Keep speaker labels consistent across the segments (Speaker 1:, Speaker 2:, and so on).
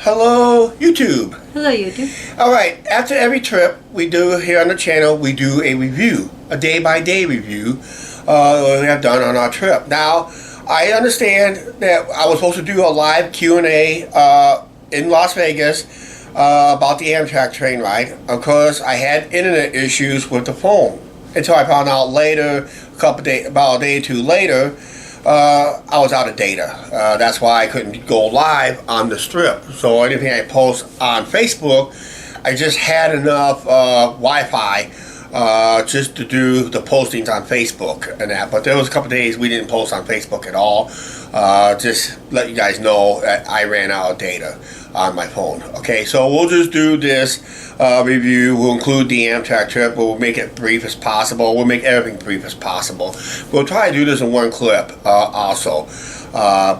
Speaker 1: Hello, YouTube.
Speaker 2: Hello, YouTube.
Speaker 1: All right, after every trip we do here on the channel, we do a review, a day-by-day review what we have done on our trip. Now, I understand that I was supposed to do a live Q&A in Las Vegas about the Amtrak train ride. Of course, I had internet issues with the phone until I found out later, about a day or two later, I was out of data. That's why I couldn't go live on the strip. So anything I post on Facebook, I just had enough Wi-Fi just to do the postings on Facebook and that. But there was a couple days we didn't post on Facebook at all. Just let you guys know that I ran out of data on my phone. Okay, so we'll just do this review. We'll include the Amtrak trip. We'll make it brief as possible. We'll make everything brief as possible. We'll try to do this in one clip also,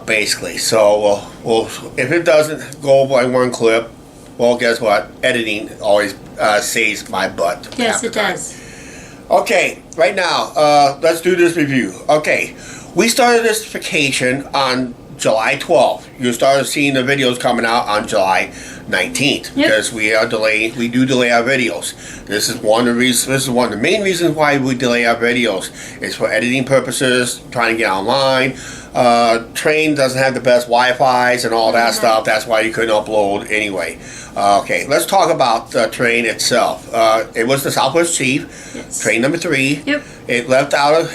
Speaker 1: basically. So we'll if it doesn't go by one clip, well, guess what? Editing always saves my butt.
Speaker 2: Yes, it does.
Speaker 1: Okay, right now, let's do this review. Okay, we started this vacation on July 12th. You started seeing the videos coming out on July 19th because we do delay our videos. This is one of the reasons. This is one of the main reasons why we delay our videos. It's for editing purposes, trying to get online. Train doesn't have the best Wi-Fi's and all that stuff. That's why you couldn't upload anyway. Okay, let's talk about the train itself. It was the Southwest Chief, train number 3.
Speaker 2: Yep.
Speaker 1: It left out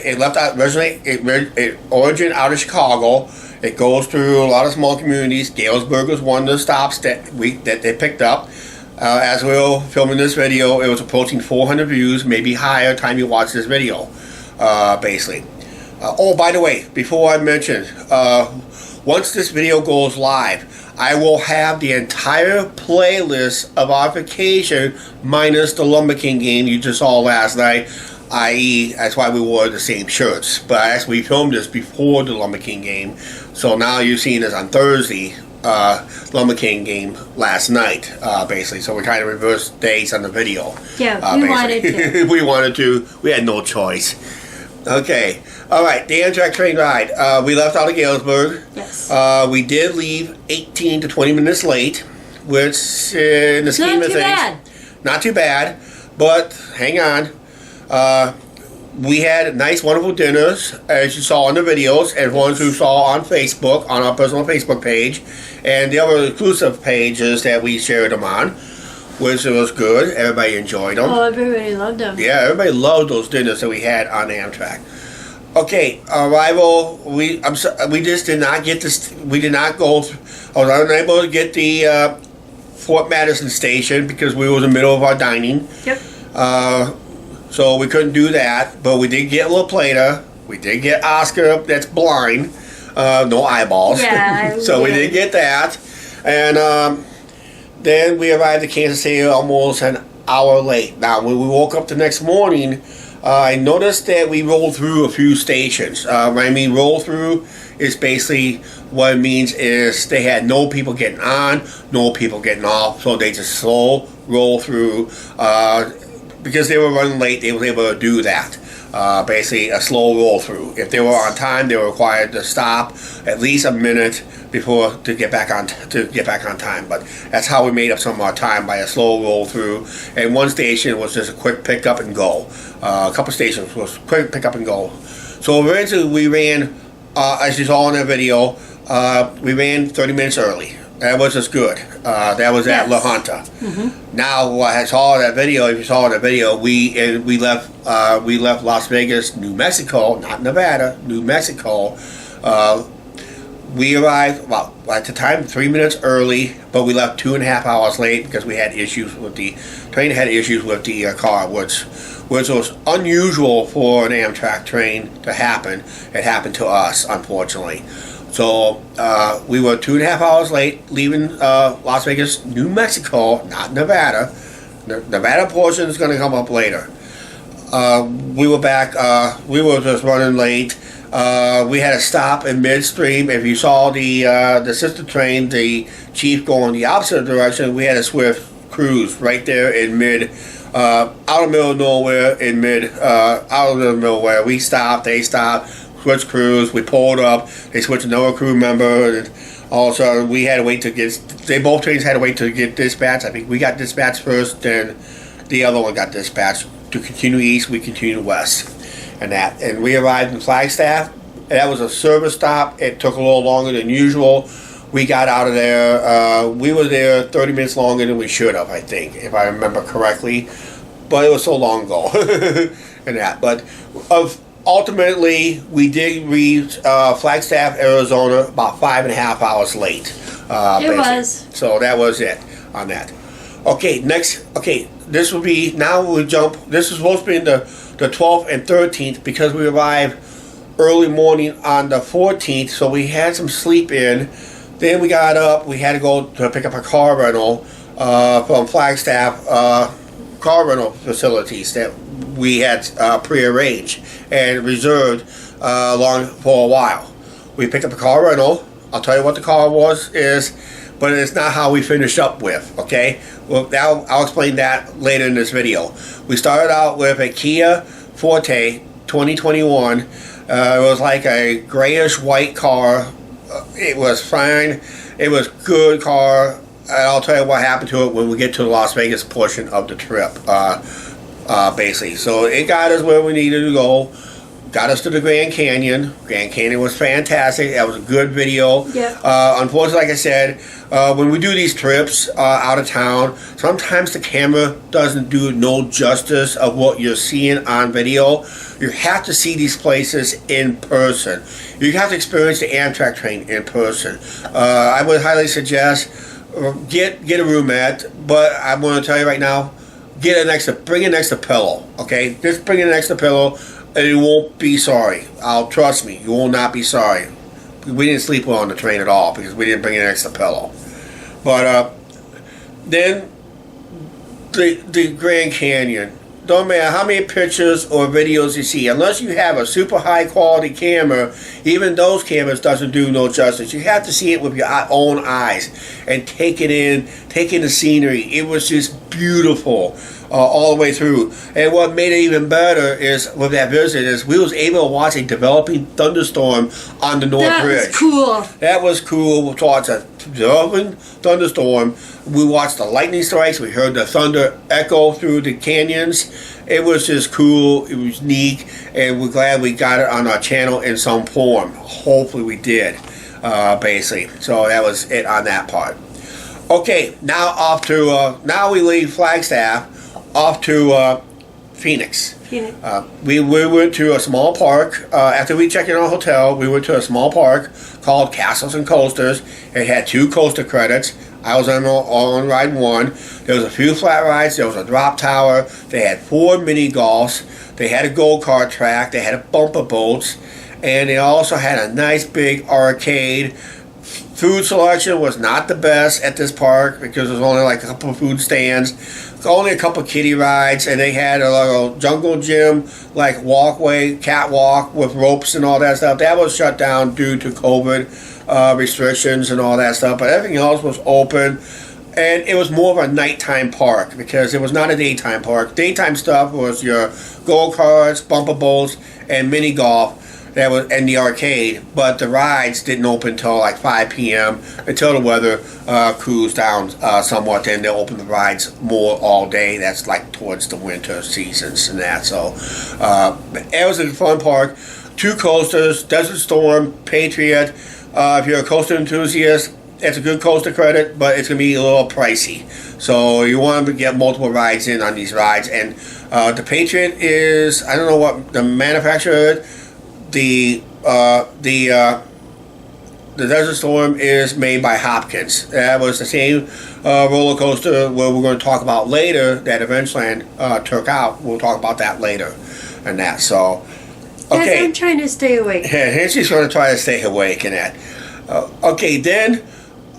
Speaker 1: originally. It originated out of Chicago. It goes through a lot of small communities. Galesburg was one of the stops that they picked up. As we were filming this video, it was approaching 400 views, maybe higher time you watch this video, basically. Oh, by the way, before I mention, once this video goes live, I will have the entire playlist of our vacation minus the Lumber King game you just saw last night. I.e., that's why we wore the same shirts. But as we filmed this before the Lumber King game, so now you're seeing this on Thursday, Lumber King game last night, basically. So we kind of reversed days on the video.
Speaker 2: Yeah, we wanted to.
Speaker 1: We wanted to. We had no choice. Okay. All right. The Amtrak train ride. We left out of Galesburg.
Speaker 2: Yes.
Speaker 1: We did leave 18 to 20 minutes late, which in the scheme of things, not too bad. But hang on. We had nice, wonderful dinners, as you saw in the videos, and ones who saw on Facebook, on our personal Facebook page, and the other exclusive pages that we shared them on, which was good. Everybody enjoyed them.
Speaker 2: Oh, everybody loved them.
Speaker 1: Yeah, everybody loved those dinners that we had on Amtrak. Okay, arrival. We just did not get this. We did not go. I was unable to get the Fort Madison station because we were in the middle of our dining.
Speaker 2: Yep.
Speaker 1: So we couldn't do that, but we did get La Plata. We did get Oscar that's blind, no eyeballs.
Speaker 2: Yeah.
Speaker 1: So we did get that, and then we arrived at Kansas City almost an hour late. Now, when we woke up the next morning, I noticed that we rolled through a few stations. When I mean roll through, is basically what it means is they had no people getting on, no people getting off, so they just slow roll through. Because they were running late, they were able to do that. Basically, a slow roll through. If they were on time, they were required to stop at least a minute before to get back on time. But that's how we made up some of our time, by a slow roll through. And one station was just a quick pick up and go. A couple stations was quick pick up and go. So eventually, we ran, as you saw in the video, we ran 30 minutes early. That was just good. That was at La Junta. Now, I saw that video. If you saw that video, we left Las Vegas, New Mexico, not Nevada, New Mexico. We arrived at the time 3 minutes early, but we left 2.5 hours late because we had issues with the train. Had issues with the car, which was unusual for an Amtrak train to happen. It happened to us, unfortunately. So we were 2.5 hours late leaving Las Vegas, New Mexico, not Nevada. The Nevada portion is going to come up later. We were back. We were just running late. We had to stop in midstream. If you saw the sister train, the Chief going the opposite direction, we had a swift cruise right there in mid, out of the middle of nowhere, out of the middle of nowhere. We stopped. They stopped. Switch crews. We pulled up. They switched another crew member. All of a sudden, we had to wait to get. Both trains had to wait to get dispatched. I think we got dispatched first, then the other one got dispatched to continue east. We continued west, and we arrived in Flagstaff. That was a service stop. It took a little longer than usual. We got out of there. We were there 30 minutes longer than we should have, I think, if I remember correctly. But it was so long ago, But ultimately, we did reach Flagstaff, Arizona, about 5.5 hours late.
Speaker 2: It was.
Speaker 1: So that was it on that. Okay, next. Okay, this will be now. We jump. This is supposed to be in the 12th and 13th because we arrived early morning on the 14th. So we had some sleep in. Then we got up. We had to go to pick up a car rental from Flagstaff car rental facilities that we had prearranged and reserved for a while. We picked up a car rental. I'll tell you what the car is, but it's not how we finished up with. Okay, well, I'll explain that later in this video. We started out with a Kia Forte 2021. It was like a grayish white car. It was fine. It was good car. And I'll tell you what happened to it when we get to the Las Vegas portion of the trip, basically. So it got us where we needed to go. Got us to the Grand Canyon. Grand Canyon was fantastic. That was a good video.
Speaker 2: Yeah.
Speaker 1: Unfortunately, like I said, when we do these trips out of town, sometimes the camera doesn't do no justice of what you're seeing on video. You have to see these places in person. You have to experience the Amtrak train in person. I would highly suggest get a roomette, but I'm going to tell you right now, bring an extra pillow. Okay, just bring an extra pillow. And you won't be sorry. Trust me, you will not be sorry. We didn't sleep well on the train at all because we didn't bring an extra pillow. But then the Grand Canyon. Don't matter how many pictures or videos you see, unless you have a super high quality camera, even those cameras doesn't do no justice. You have to see it with your own eyes and take it in, take in the scenery. It was just beautiful all the way through. And what made it even better is with that visit is we was able to watch a developing thunderstorm on the North Ridge.
Speaker 2: That was cool. That
Speaker 1: was cool. We watched a developing thunderstorm. We watched the lightning strikes. We heard the thunder echo through the canyons. It was just cool. It was neat, and we're glad we got it on our channel in some form. Hopefully we did, basically. So that was it on that part. Okay, now off to now we leave Flagstaff, off to Phoenix. We went to a small park. After we checked in our hotel, we went to a small park called Castles and Coasters. It had 2 coaster credits. I was on ride 1. There was a few flat rides. There was a drop tower. They had 4 mini golfs. They had a go-kart track. They had a bumper boats. And they also had a nice big arcade. Food selection was not the best at this park because there was only like a couple of food stands, only a couple of kiddie rides, and they had a little jungle gym, like walkway, catwalk with ropes and all that stuff. That was shut down due to COVID restrictions and all that stuff, but everything else was open. And it was more of a nighttime park because it was not a daytime park. Daytime stuff was your go-karts, bumper boats, and mini golf. That was in the arcade, but the rides didn't open until like 5 p.m. until the weather cools down somewhat. Then they'll open the rides more all day. That's like towards the winter seasons and that. So it was a fun park. 2 coasters, Desert Storm, Patriot. If you're a coaster enthusiast, it's a good coaster credit, but it's going to be a little pricey. So you want to get multiple rides in on these rides. And the Patriot is, I don't know what the manufacturer is. The Desert Storm is made by Hopkins. That was the same roller coaster where we're going to talk about later that Adventureland took out. We'll talk about that later and that. So, okay.
Speaker 2: Yes, I'm trying to stay awake.
Speaker 1: Yeah, she's going to try to stay awake and that. Okay, then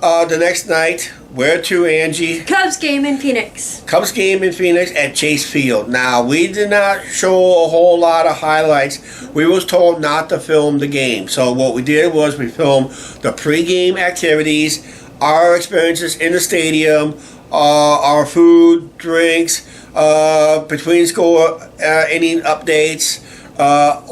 Speaker 1: the next night, where to, Angie?
Speaker 2: Cubs game in Phoenix.
Speaker 1: Cubs game in Phoenix at Chase Field. Now, we did not show a whole lot of highlights. We was told not to film the game. So what we did was we filmed the pregame activities, our experiences in the stadium, our food, drinks, between score inning updates,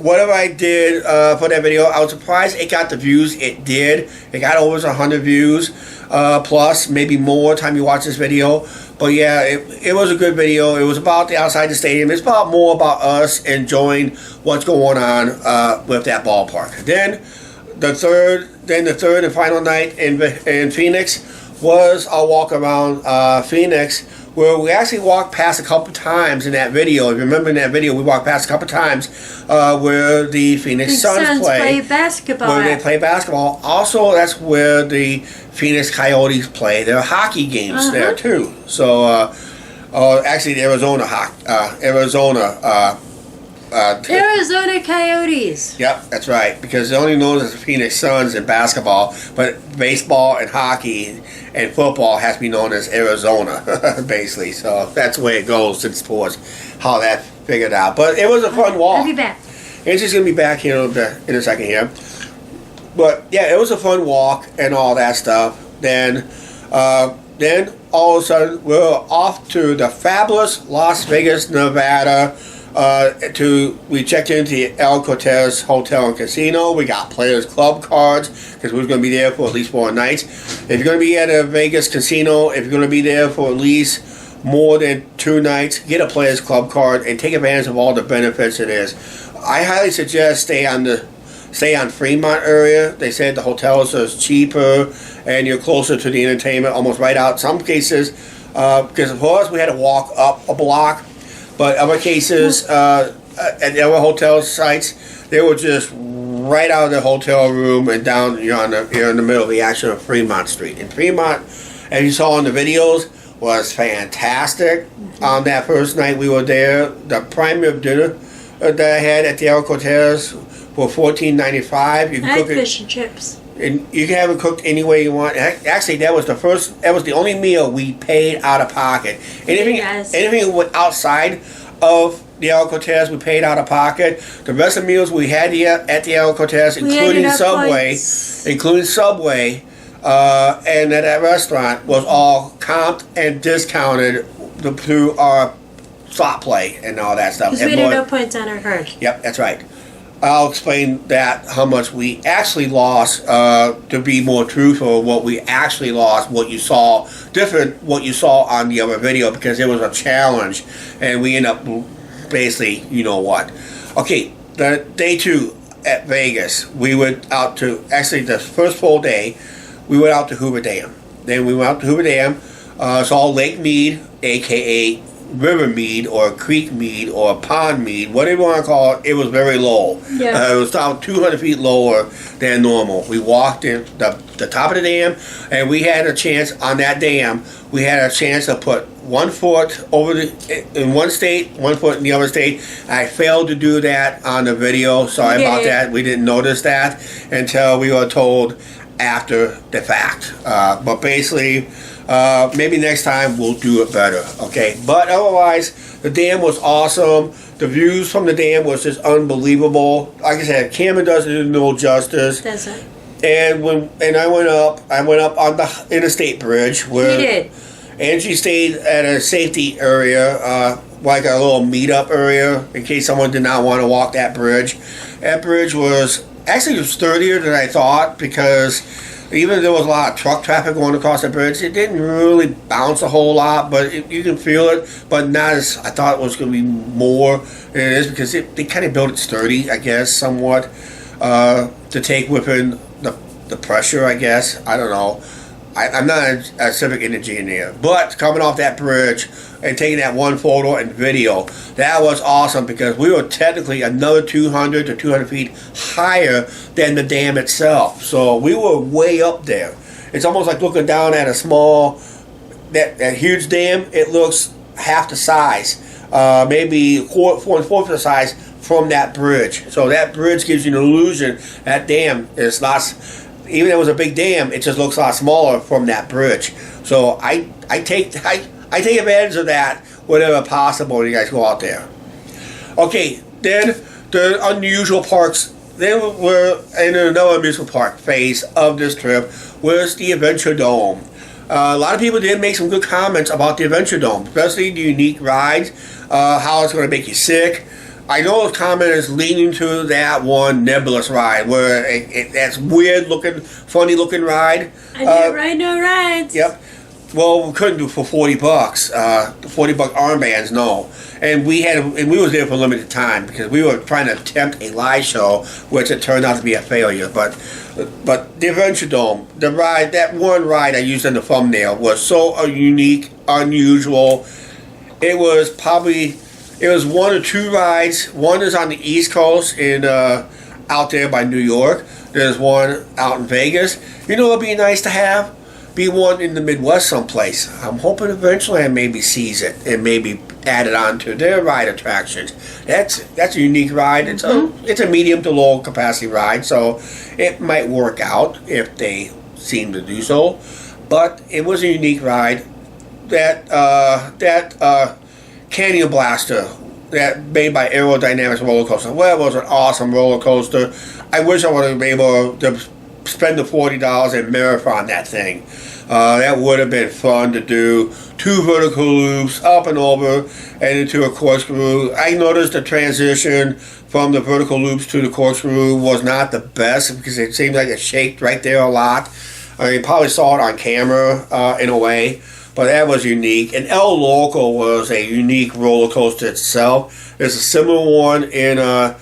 Speaker 1: Whatever I did for that video, I was surprised it got the views it did. It got over 100 views, plus maybe more time you watch this video. But yeah, it was a good video. It was about the outside the stadium. It's about more about us enjoying what's going on with that ballpark. Then the third and final night in Phoenix was our walk around Phoenix, where we actually walked past a couple times in that video. If you remember in that video, we walked past a couple times where the Phoenix Suns play
Speaker 2: basketball.
Speaker 1: Where they play basketball. Also, that's where the Phoenix Coyotes play their hockey games there too. So, actually, the Arizona
Speaker 2: Arizona Coyotes.
Speaker 1: Yep, that's right. Because they're only known as the Phoenix Suns in basketball, but baseball and hockey and football has to be known as Arizona, basically. So that's the way it goes in sports, how that figured out. But it was a fun walk.
Speaker 2: I'll be back.
Speaker 1: Angie's going to be back here in a second here. But yeah, it was a fun walk and all that stuff. Then all of a sudden, we're off to the fabulous Las Vegas, Nevada. We checked into the El Cortez Hotel and Casino. We got Players Club cards because we were going to be there for at least 4 nights. If you're going to be at a Vegas casino, if you're going to be there for at least more than 2 nights, get a Players Club card and take advantage of all the benefits it is. I highly suggest stay on Fremont area. They said the hotels are cheaper and you're closer to the entertainment, almost right out. Some cases, because for us we had to walk up a block. But other cases, at the other hotel sites, they were just right out of the hotel room and down. You're in the middle of the action of Fremont Street. And Fremont, as you saw in the videos, was fantastic. On that first night we were there, the prime rib dinner that I had at the El Cortez for $14.95. You can cook
Speaker 2: fish and chips.
Speaker 1: And you can have it cooked any way you want. Actually, that was the only meal we paid out of pocket. Anything outside of the El Cortez, we paid out of pocket. The rest of the meals we had at the El Cortez, including Subway, and at that restaurant, was all comped and discounted through our slot play and all that stuff.
Speaker 2: Because we didn't know points on our card.
Speaker 1: Yep, that's right. I'll explain that, how much we actually lost, to be more truthful, what we actually lost, what you saw on the other video, because it was a challenge, and we end up basically, you know what. Okay, the day 2 at Vegas, we went out to, actually the first full day, we went out to Hoover Dam. Then we went out to Hoover Dam, saw Lake Mead, a.k.a. River Mead or Creek Mead or Pond Mead, whatever you want to call it. It was very low.
Speaker 2: Yeah.
Speaker 1: It was about 200 feet lower than normal. We walked in the top of the dam, and we had a chance on that dam. We had a chance to put 1 foot in one state, 1 foot in the other state. I failed to do that on the video. Sorry about that. We didn't notice that until we were told after the fact. But basically, maybe next time we'll do it better, okay? But otherwise, the dam was awesome. The views from the dam was just unbelievable. Like I said, camera doesn't do no justice.
Speaker 2: Doesn't.
Speaker 1: And I went up on the interstate bridge where
Speaker 2: We did.
Speaker 1: Angie stayed at a safety area, like a little meetup area, in case someone did not want to walk that bridge. That bridge was actually sturdier than I thought, because even though there was a lot of truck traffic going across the bridge, it didn't really bounce a whole lot, but you can feel it, but not as I thought it was going to be more than it is, because they kind of built it sturdy, I guess, somewhat, to take within the pressure, I guess. I don't know. I'm not a civic engineer, but coming off that bridge and taking that one photo and video, that was awesome, because we were technically another 200 to 200 feet higher than the dam itself. So we were way up there. It's almost like looking down at a small, that huge dam. It looks half the size, maybe 4.25 the size from that bridge. So that bridge gives you an illusion that dam is not. Even though it was a big dam, it just looks a lot smaller from that bridge. So I take advantage of that whenever possible when you guys go out there. Okay, then the unusual parks. Then we're in another amusement park phase of this trip was the Adventure Dome. A lot of people did make some good comments about the Adventure Dome, especially the unique rides, how it's going to make you sick. I know the comment is leaning to that one nebulous ride where that's weird looking, funny looking ride.
Speaker 2: I didn't ride no rides.
Speaker 1: Yep. Well, we couldn't do for $40. The $40 armbands, no. And we was there for a limited time because we were trying to attempt a live show, which it turned out to be a failure. But the Adventure Dome, the ride, that one ride I used in the thumbnail was so unique, unusual. It was one or two rides. One is on the East Coast out there by New York. There's one out in Vegas. You know, it'd be nice to have. Be one in the Midwest someplace. I'm hoping Adventureland maybe sees it and maybe add it on to their ride attractions. That's a unique ride. It's a medium to low capacity ride, so it might work out if they seem to do so. But it was a unique ride. That Canyon Blaster, that made by Aerodynamics Roller Coaster. Well, it was an awesome roller coaster. I wish I would have been able to spend the $40 and marathon that thing. That would have been fun to do. 2 vertical loops up and over and into a corkscrew. I noticed the transition from the vertical loops to the corkscrew was not the best because it seemed like it shaked right there a lot. I mean, probably saw it on camera in a way, but that was unique. And El Loco was a unique roller coaster itself. There's a similar one at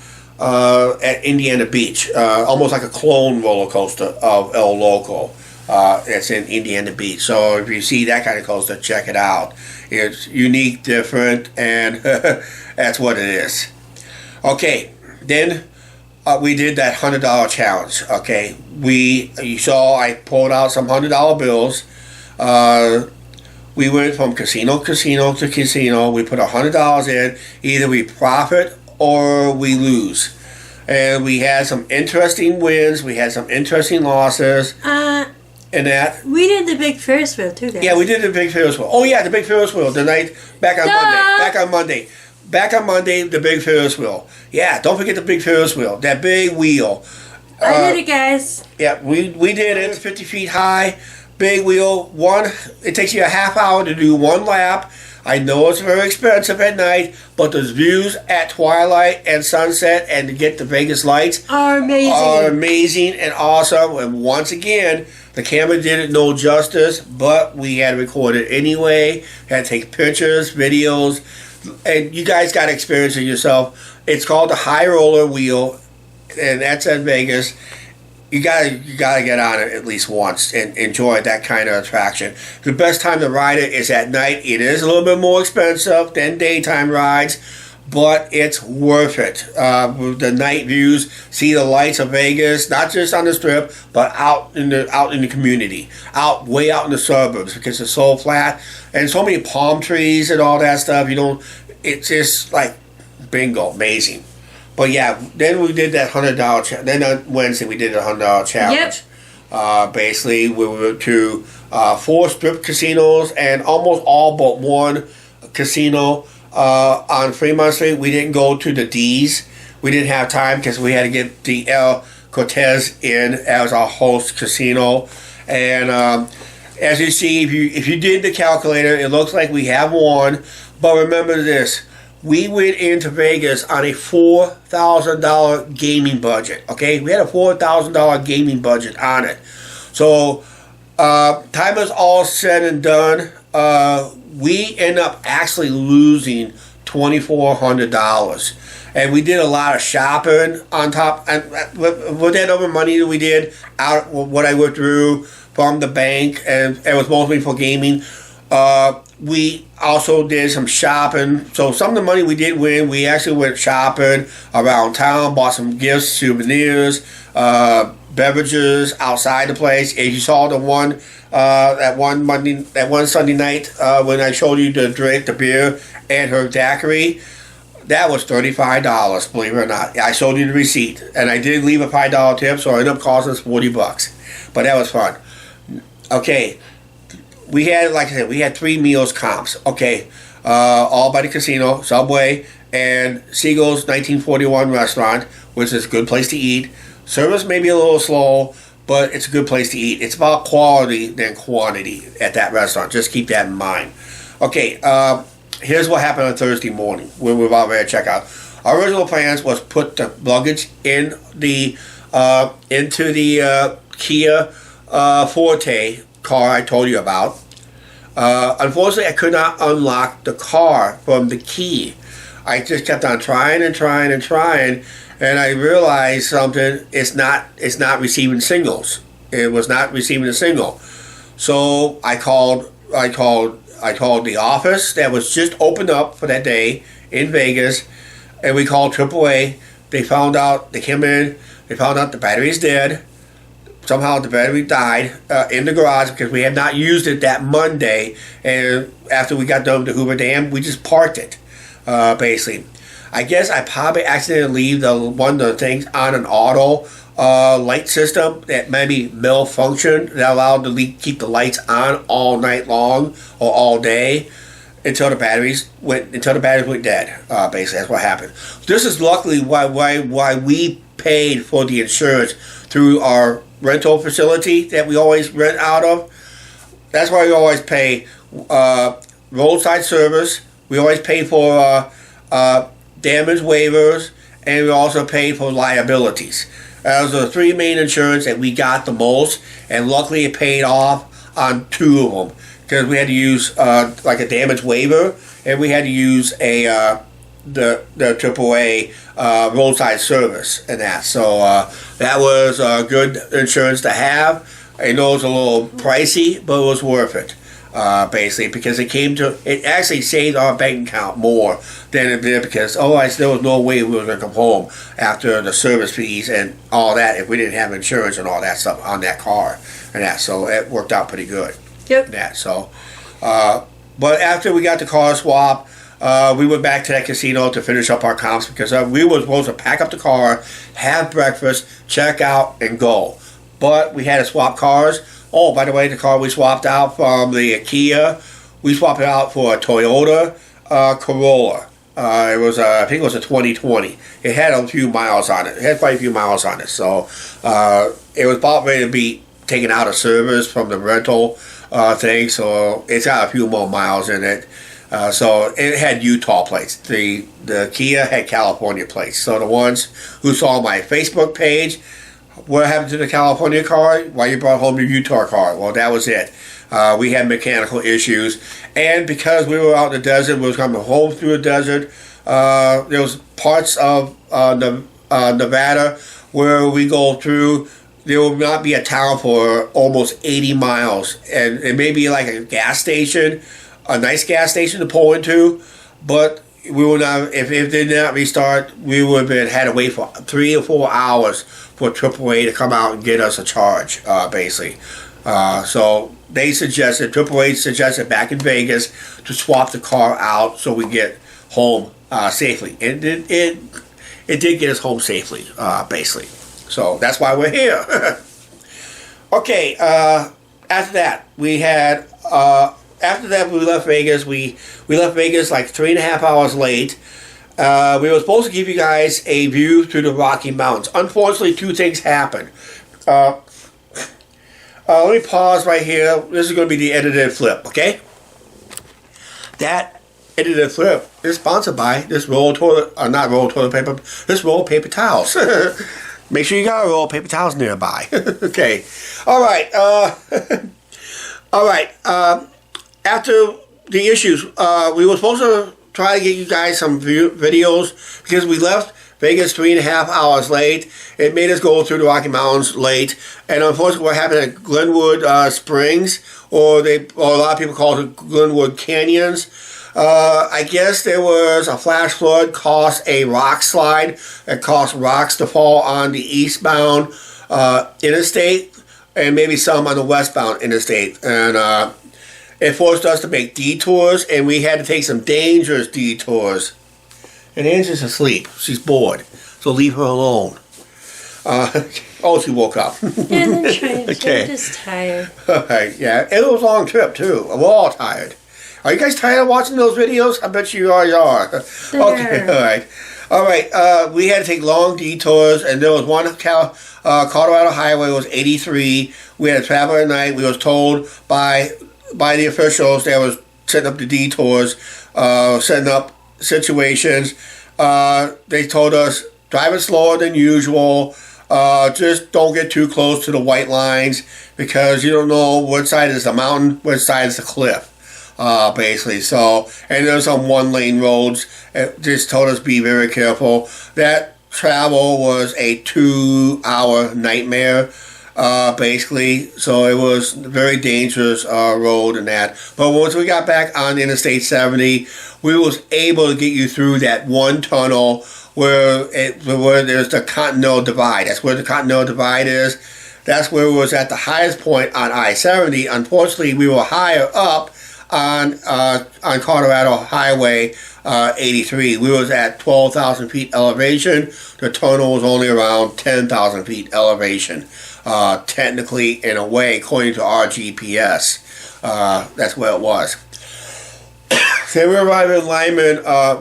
Speaker 1: Indiana Beach, almost like a clone roller coaster of El Loco. It's in Indiana Beach. So if you see that kind of coaster, check it out. It's unique, different, and that's what it is. Okay, then we did that $100 challenge. Okay, you saw I pulled out some $100 bills. We went from casino to casino. We put $100 in. Either we profit or we lose. And we had some interesting wins. We had some interesting losses. And that.
Speaker 2: We did the big Ferris wheel too, guys.
Speaker 1: Yeah, we did the big Ferris wheel. Oh yeah, the big Ferris wheel. The night back on Monday, the big Ferris wheel. Yeah, don't forget the big Ferris wheel. That big wheel.
Speaker 2: I did it, guys.
Speaker 1: Yeah, we did it. 50 feet high, big wheel. It takes you a half hour to do one lap. I know it's very expensive at night, but those views at twilight and sunset and to get the Vegas lights
Speaker 2: are amazing
Speaker 1: and awesome. And once again, the camera did it no justice, but we had to record it anyway. Had to take pictures, videos, and you guys got to experience it yourself. It's called the High Roller Wheel, and that's at Vegas. You gotta get on it at least once and enjoy that kind of attraction. The best time to ride it is at night. It is a little bit more expensive than daytime rides, but it's worth it. With the night views, see the lights of Vegas, not just on the Strip, but out in the community, way out in the suburbs, because it's so flat and so many palm trees and all that stuff. It's just like bingo, amazing. But yeah, then we did that $100. Then on Wednesday we did a $100 challenge. Yep. Basically, we went to 4 strip casinos and almost all but one casino on Fremont Street. We didn't go to the D's. We didn't have time because we had to get the El Cortez in as our host casino. And as you see, if you did the calculator, it looks like we have won. But remember this. We went into Vegas on a $4,000 gaming budget. Okay, we had a $4,000 gaming budget on it. So, time is all said and done. We end up actually losing $2,400, and we did a lot of shopping on top. And with that other money that we did out, what I went through from the bank, and it was mostly for gaming. We also did some shopping. So some of the money we did win, we actually went shopping around town, bought some gifts, souvenirs, beverages outside the place. As you saw that one Sunday night when I showed you the beer and her daiquiri, that was $35, believe it or not. I showed you the receipt, and I did leave a $5 tip, so it ended up costing us $40. But that was fun. Okay. We had, like I said, we had 3 meals comps. Okay, all by the casino, Subway, and Siegel's 1941 restaurant, which is a good place to eat. Service may be a little slow, but it's a good place to eat. It's about quality than quantity at that restaurant. Just keep that in mind. Okay, here's what happened on Thursday morning when we were about ready to check out. Our original plans was put the luggage in the into the Kia Forte car I told you about. Unfortunately, I could not unlock the car from the key. I just kept on trying and trying and trying, and I realized something. It's not receiving signals. It was not receiving a signal. So I called the office that was just opened up for that day in Vegas, and we called AAA. They found out. They came in. They found out the battery is dead. Somehow the battery died in the garage because we had not used it that Monday. And after we got done with the Hoover Dam, we just parked it, basically. I guess I probably accidentally leave one of the things on an auto light system that maybe malfunctioned that allowed to keep the lights on all night long or all day until the batteries went dead. Basically, that's what happened. This is luckily why we paid for the insurance through our rental facility that we always rent out of. That's why we always pay roadside service. We always pay for damage waivers, and we also pay for liabilities. Those are the three main insurance that we got the most, and luckily it paid off on two of them because we had to use like a damage waiver, and we had to use the AAA roadside service and that. So that was good insurance to have. I know it's a little pricey, but it was worth it. Basically, because it actually saved our bank account more than it did because there was no way we were going to come home after the service fees and all that if we didn't have insurance and all that stuff on that car and that. So it worked out pretty good.
Speaker 2: Yep.
Speaker 1: That so, but after we got the car swap, we went back to that casino to finish up our comps because we were supposed to pack up the car, have breakfast, check out, and go. But we had to swap cars. Oh, by the way, the car we swapped out from the Kia, we swapped it out for a Toyota Corolla. It was, I think it was a 2020. It had a few miles on it. It had quite a few miles on it. So it was about ready to be taken out of service from the rental thing. So it's got a few more miles in it. So it had Utah plates. The Kia had California plates. So the ones who saw my Facebook page, what happened to the California car? Why you brought home your Utah car? Well, that was it. We had mechanical issues, and because we were out in the desert, we was coming home through the desert. There was parts of Nevada where we go through. There will not be a town for almost 80 miles, and it may be like a gas station, a nice gas station to pull into, but we would not. If it did not restart, we would have had to wait for 3 or 4 hours for AAA to come out and get us a charge, basically. So AAA suggested back in Vegas to swap the car out so we get home safely, and it did get us home safely, basically. So that's why we're here. Okay. After that, we had. After that, we left Vegas. We left Vegas like 3.5 hours late. We were supposed to give you guys a view through the Rocky Mountains. Unfortunately, two things happened. Let me pause right here. This is going to be the edited flip, okay? That edited flip is sponsored by this roll of toilet paper, this roll of paper towels. Make sure you got a roll of paper towels nearby. Okay. All right. All right. After the issues, we were supposed to try to get you guys some videos because we left Vegas 3.5 hours late. It made us go through the Rocky Mountains late, and unfortunately, what happened at Glenwood Springs, or a lot of people call it Glenwood Canyons. I guess there was a flash flood, caused a rock slide that caused rocks to fall on the eastbound interstate, and maybe some on the westbound interstate, and it forced us to make detours, and we had to take some dangerous detours. And Angie's asleep. She's bored. So leave her alone. She woke up.
Speaker 2: Yeah, I'm trying.
Speaker 1: Okay.
Speaker 2: I'm just tired.
Speaker 1: All right, yeah. It was a long trip, too. We're all tired. Are you guys tired of watching those videos? I bet you are. Okay, all right. All right, we had to take long detours, and there was one Colorado highway was 83. We had to travel at night. We was told by the officials that was setting up the detours, setting up situations. they told us, drive it slower than usual. Just don't get too close to the white lines because you don't know which side is the mountain, which side is the cliff. Basically, so, and there's some one-lane roads. It just told us be very careful. That travel was a 2-hour nightmare, basically. So it was a very dangerous road and that. But once we got back on Interstate 70, we was able to get you through that one tunnel where there's the Continental Divide. That's where the Continental Divide is. That's where it was at the highest point on I-70. Unfortunately, we were higher up on Colorado Highway 83. We was at 12,000 feet elevation. The tunnel was only around 10,000 feet elevation. Technically, in a way, according to our GPS, that's where it was. Then we arrived in Lyman.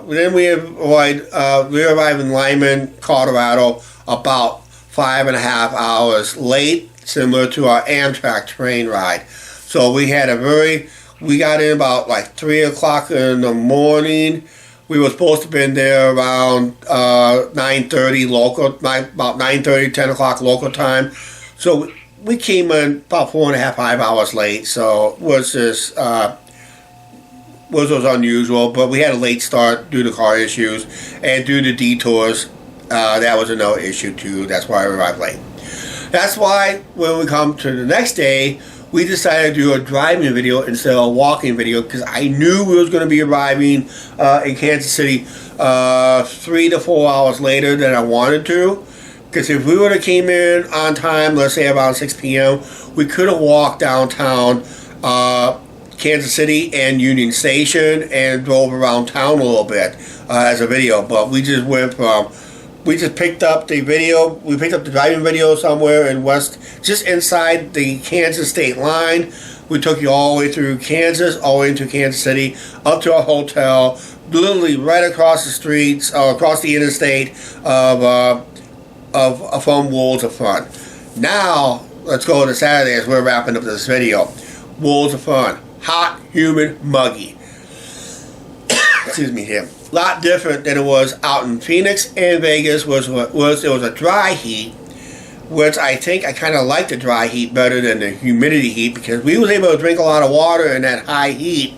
Speaker 1: We arrived in Lyman, Colorado, about 5.5 hours late, similar to our Amtrak train ride. So we got in about like 3 o'clock in the morning. We were supposed to have been there around 9:30 local, about 9:30, 10 o'clock local time. So we came in about 4.5, 5 hours late. So it was just was unusual. But we had a late start due to car issues and due to detours. That was another issue too. That's why we arrived late. That's why when we come to the next day, we decided to do a driving video instead of a walking video because I knew we was going to be arriving in Kansas City 3 to 4 hours later than I wanted to. Because if we would have came in on time, let's say around 6 p.m., we could have walked downtown Kansas City and Union Station and drove around town a little bit as a video. But we just picked up the video. We picked up the driving video somewhere in just inside the Kansas state line. We took you all the way through Kansas, all the way into Kansas City, up to our hotel, literally right across the streets, across the interstate from Worlds of Fun. Now, let's go to Saturday as we're wrapping up this video. Worlds of Fun. Hot, humid, muggy. Excuse me here. A lot different than it was out in Phoenix and Vegas. It was a dry heat, which I think I kind of like the dry heat better than the humidity heat because we was able to drink a lot of water in that high heat,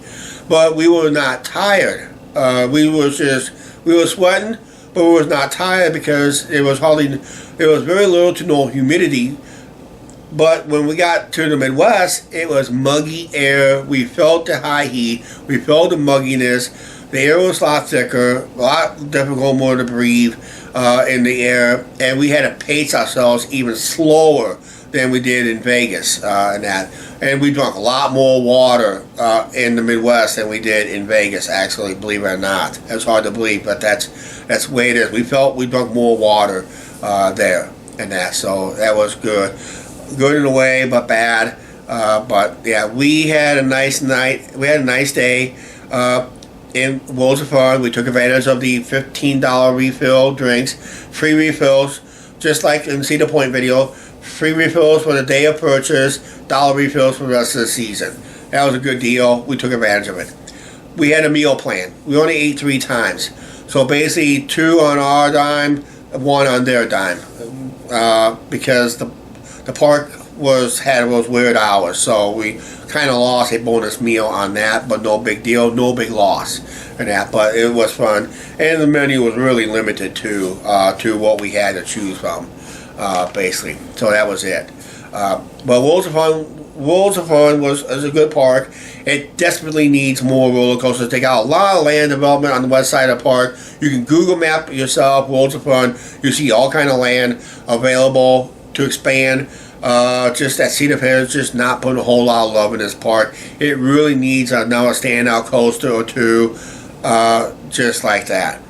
Speaker 1: but we were not tired. We were sweating, but we was not tired because there was very little to no humidity. But when we got to the Midwest, it was muggy air. We felt the high heat. We felt the mugginess. The air was a lot thicker, a lot difficult more to breathe in the air, and we had to pace ourselves even slower than we did in Vegas and that. And we drank a lot more water in the Midwest than we did in Vegas, actually, believe it or not. It's hard to believe, but that's the way it is. We felt we drank more water there and that, so that was good. Good in a way, but bad. But yeah, we had a nice night. We had a nice day. In Worlds of Fun, we took advantage of the $15 refill drinks, free refills, just like in Cedar Point video, free refills for the day of purchase, dollar refills for the rest of the season. That was a good deal. We took advantage of it. We had a meal plan. We only ate 3 times. So basically 2 on our dime, 1 on their dime. Because the park was weird hours, so we kind of lost a bonus meal on that, but no big deal, no big loss in that. But it was fun, and the menu was really limited to what we had to choose from, basically. So that was it. But Worlds of Fun was a good park. It desperately needs more roller coasters. They got a lot of land development on the west side of the park. You can Google map yourself Worlds of Fun. You see all kind of land available to expand. Just that Cedar Fair is just not putting a whole lot of love in this park. It really needs another standout coaster or 2, just like that.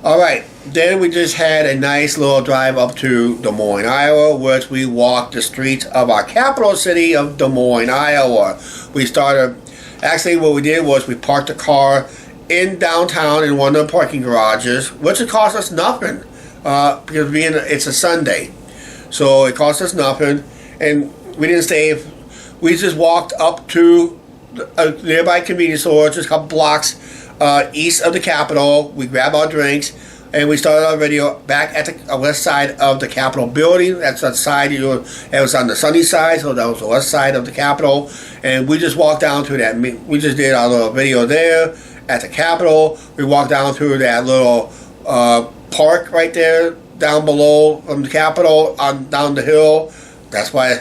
Speaker 1: Alright, then we just had a nice little drive up to Des Moines, Iowa, which we walked the streets of our capital city of Des Moines, Iowa. Actually what we did was we parked the car in downtown in one of the parking garages, which it cost us nothing, because it's a Sunday. So it cost us nothing, and we didn't stay. We just walked up to a nearby convenience store, just a couple blocks east of the Capitol. We grabbed our drinks, and we started our video back at the west side of the Capitol building. That's the side, it was on the sunny side, so that was the west side of the Capitol. And we just walked down through that. We just did our little video there at the Capitol. We walked down through that little park right there, down below from the Capitol, on down the hill. That's why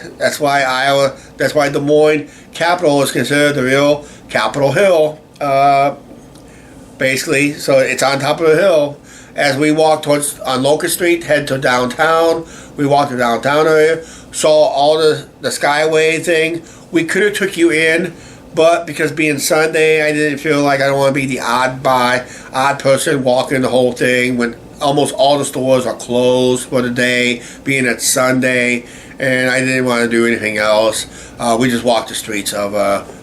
Speaker 1: Des Moines Capitol is considered the real Capitol Hill, basically. So it's on top of the hill. As we walked on Locust Street, head to downtown, we walked the downtown area, saw all the Skyway thing. We could have took you in, but because being Sunday, I didn't feel like I don't want to be the odd person walking the whole thing when almost all the stores are closed for the day, being it's Sunday, and I didn't want to do anything else. We just walked the streets of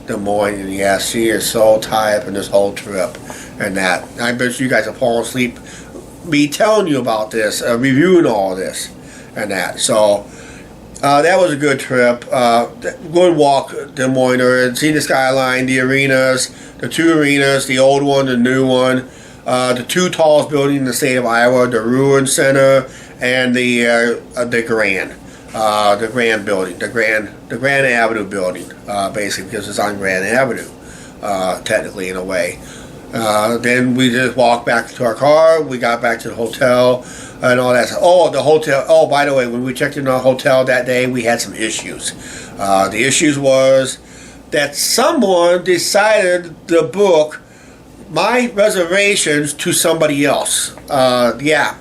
Speaker 1: Des Moines, and yeah, she is so tired from this whole trip and that. I bet you guys have fallen asleep me telling you about this, reviewing all this and that. So that was a good trip. Good walk, Des Moines, and see the skyline, the arenas, the two arenas, the old one, the new one. The two tallest buildings in the state of Iowa, the Ruin Center and the Grand building, the Grand Avenue building, basically because it's on Grand Avenue, technically in a way. Then we just walked back to our car. We got back to the hotel and all that stuff. Oh, the hotel. Oh, by the way, when we checked in our hotel that day, we had some issues. The issues was that someone decided to book my reservations to somebody else. Yeah,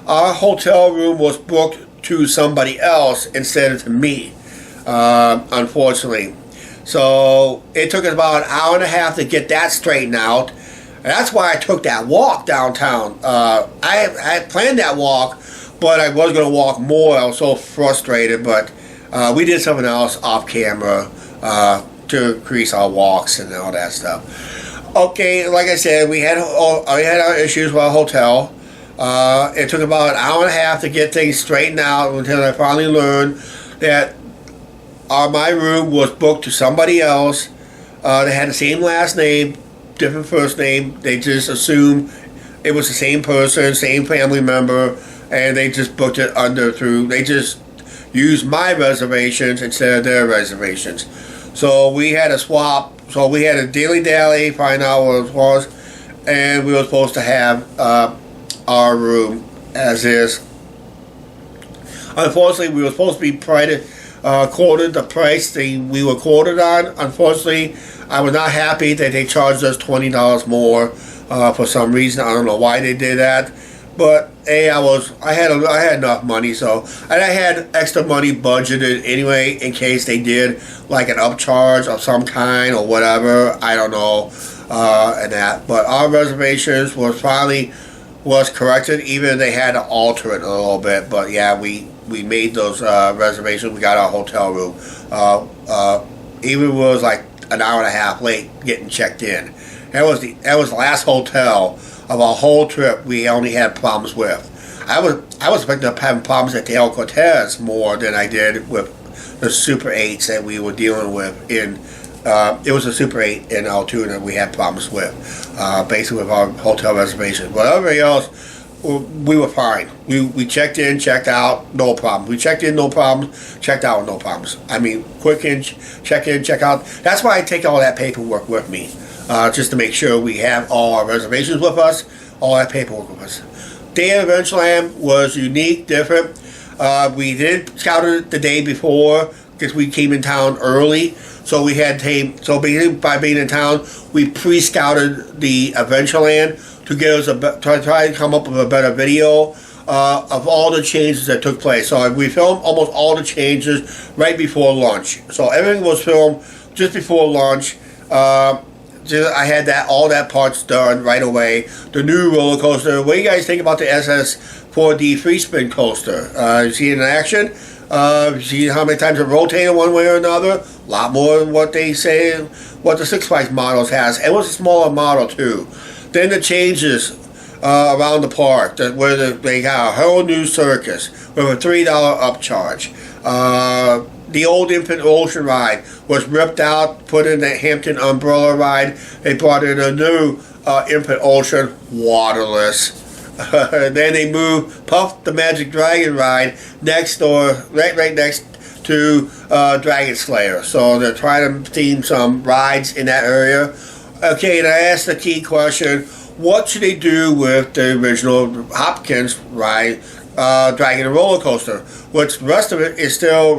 Speaker 1: our hotel room was booked to somebody else instead of to me, unfortunately. So it took us about an hour and a half to get that straightened out. And that's why I took that walk downtown. I had planned that walk, but I was going to walk more. I was so frustrated, but we did something else off camera to increase our walks and all that stuff. Okay, like I said, we had our issues with our hotel. It took about an hour and a half to get things straightened out until I finally learned that my room was booked to somebody else. They had the same last name, different first name. They just assumed it was the same person, same family member, and they just booked it they just used my reservations instead of their reservations. So we had to swap. So we had a dilly-dally, find out what it was, and we were supposed to have our room as is. Unfortunately, we were supposed to be quoted the price we were quoted on. Unfortunately, I was not happy that they charged us $20 more for some reason. I don't know why they did that, but hey, I had enough money, and I had extra money budgeted anyway in case they did like an upcharge of some kind or whatever. I don't know, and that. But our reservations was corrected, even if they had to alter it a little bit. But yeah, we made those reservations. We got our hotel room. Even was like an hour and a half late getting checked in. That was the last hotel of our whole trip we only had problems with. I was expecting to have problems at the El Cortez more than I did with the Super 8s that we were dealing with it was a Super 8 in Altoona we had problems with, basically with our hotel reservations. But everybody else, we were fine. We checked in, checked out, no problem. We checked in, no problems. Checked out, no problems. I mean, quick check in, check out. That's why I take all that paperwork with me, just to make sure we have all our reservations with us, all that paperwork with us. Day of Adventureland was unique, different. We did scout it the day before because we came in town early. So we had by being in town, we pre-scouted the Adventureland to get us try to come up with a better video of all the changes that took place. So we filmed almost all the changes right before lunch. So everything was filmed just before lunch. I had all that parts done right away. The new roller coaster. What do you guys think about the SS4D free spin coaster? You see it in action? See how many times it rotated one way or another? A lot more than what they say, what the Six Flags models has. It was a smaller model too. Then the changes around the park, where they got a whole new circus with a $3 upcharge. the old Infant Ocean ride was ripped out, put in the Hampton Umbrella ride. They brought in a new Infant Ocean, waterless. Then they moved Puff the Magic Dragon ride next door, right next to Dragon Slayer. So they're trying to theme some rides in that area. Okay, and I asked the key question: what should they do with the original Hopkins ride, Dragon and Roller Coaster? Which the rest of it is still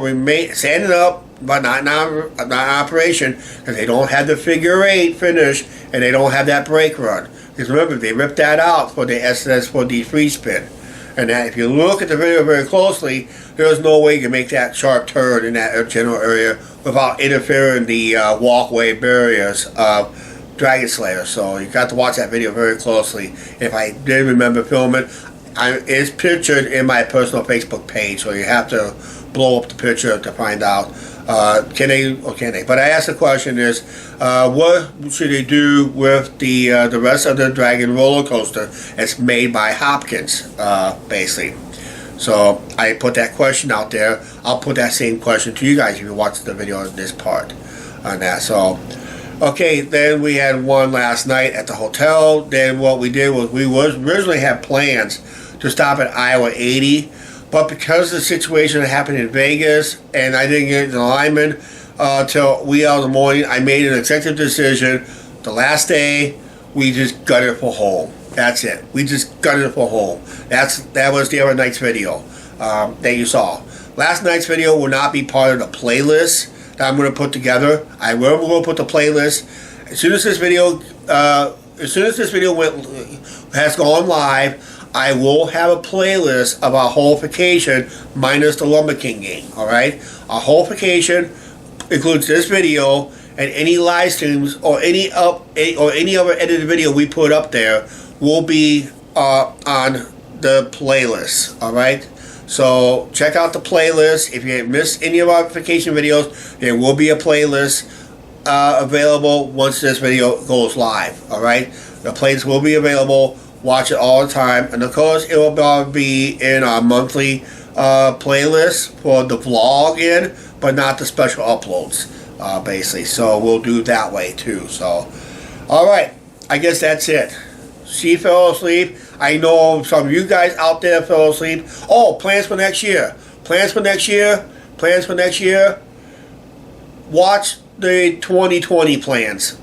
Speaker 1: standing up, but not in operation, because they don't have the figure 8 finish and they don't have that brake run. Because remember, they ripped that out for the SNS for the free spin. And that, if you look at the video very closely, there's no way you can make that sharp turn in that general area without interfering the walkway barriers of Dragon Slayer. So you got to watch that video very closely. If I did remember filming, it's pictured in my personal Facebook page, so you have to blow up the picture to find out can they or can they. But I asked the question is, what should they do with the rest of the Dragon roller coaster that's made by Hopkins, basically. So I put that question out there. I'll put that same question to you guys if you watch the video of this part on that. So okay, then we had one last night at the hotel. Then what we did was we originally had plans to stop at Iowa 80, but because of the situation that happened in Vegas and I didn't get in alignment till wee hours in the morning, I made an executive decision. The last day, we just gutted it for home. That's it. We just gutted it for home. That was the other night's video that you saw. Last night's video will not be part of the playlist that I'm going to put together. I will put the playlist as soon as this video has gone live. I will have a playlist of our whole vacation minus the Lumber King game. All right, our whole vacation includes this video and any live streams or any other edited video we put up there will be on the playlist. All right. So check out the playlist. If you missed any of our vacation videos, there will be a playlist available once this video goes live. All right, the playlist will be available. Watch it all the time, and of course, it will be in our monthly playlist for the vlog but not the special uploads, basically. So we'll do that way too. So, all right, I guess that's it. She fell asleep. I know some of you guys out there fell asleep. Oh, plans for next year. Plans for next year. Plans for next year. Watch the 2020 plans.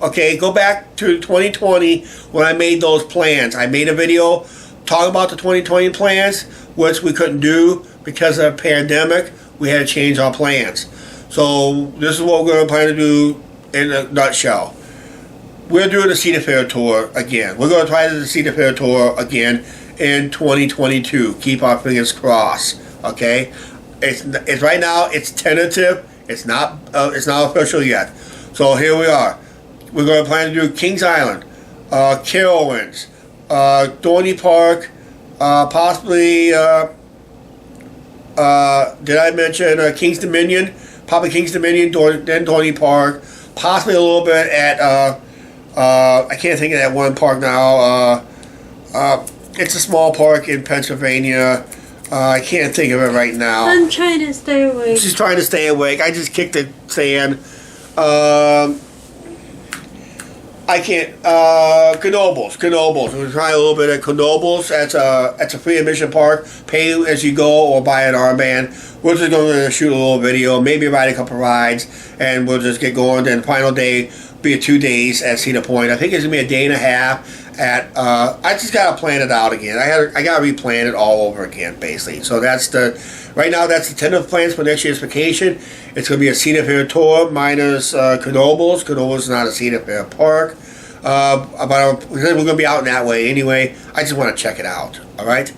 Speaker 1: Okay, go back to 2020 when I made those plans. I made a video talking about the 2020 plans, which we couldn't do because of the pandemic. We had to change our plans. So this is what we're going to plan to do in a nutshell. We're doing the Cedar Fair tour again. We're going to try the Cedar Fair tour again in 2022. Keep our fingers crossed. Okay, it's right now. It's tentative. It's not official yet. So here we are. We're going to plan to do Kings Island, Carowinds, Dorney Park, possibly. Did I mention Kings Dominion? Probably Kings Dominion, then Dorney Park. Possibly a little bit at. I can't think of that one park now. It's a small park in Pennsylvania. I can't think of it right now.
Speaker 2: I'm trying to stay awake.
Speaker 1: She's trying to stay awake. I just kicked the sand. I can't. Knoebels. We're trying a little bit at Knoebels. That's a free admission park. Pay as you go or buy an armband. We're just going to shoot a little video, maybe ride a couple rides, and we'll just get going. Then the final day be 2 days at Cedar Point. I think it's gonna be a day and a half at. I just gotta plan it out again. I gotta replan it all over again, basically. So that's right now. That's the tentative plans for next year's vacation. It's gonna be a Cedar Fair tour minus Knoebels. Knoebels is not a Cedar Fair park. But we're gonna be out in that way anyway. I just want to check it out. All right.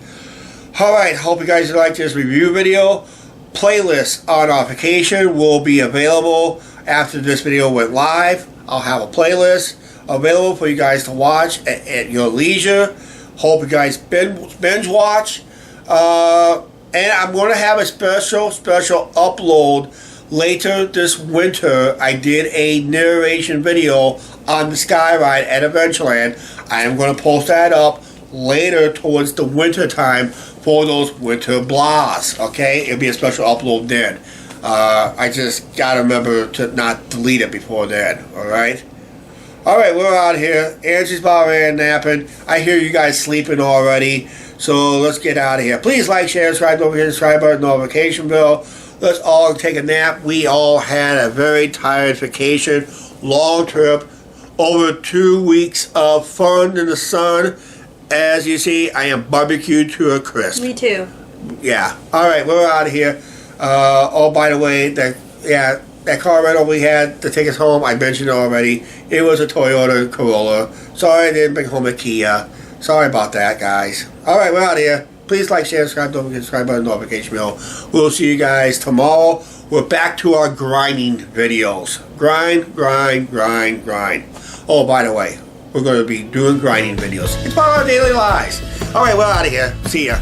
Speaker 1: Hope you guys like this review video. Playlist on our vacation will be available after this video went live. I'll have a playlist available for you guys to watch at your leisure. Hope you guys binge watch. And I'm going to have a special upload later this winter. I did a narration video on the Sky Ride at Adventureland. I am going to post that up later towards the winter time for those winter blahs. Okay, it'll be a special upload then. I just gotta remember to not delete it before then. All right. All right, we're out here. Angie's about ready to napping. I hear you guys sleeping already. So let's get out of here. Please like, share, subscribe, don't forget to subscribe button, notification bell. Let's all take a nap. We all had a very tired vacation, long trip, over 2 weeks of fun in the sun. As you see, I am barbecued to a crisp.
Speaker 2: Me too.
Speaker 1: Yeah. All right, we're out of here. Oh, by the way, that car rental we had to take us home, I mentioned it already. It was a Toyota Corolla. Sorry I didn't bring home a Kia. Sorry about that, guys. All right, we're out of here. Please like, share, subscribe, don't forget to subscribe button, notification bell. We'll see you guys tomorrow. We're back to our grinding videos. Grind, grind, grind, grind. Oh, by the way, we're going to be doing grinding videos. It's part of our daily lives. All right, we're out of here. See ya.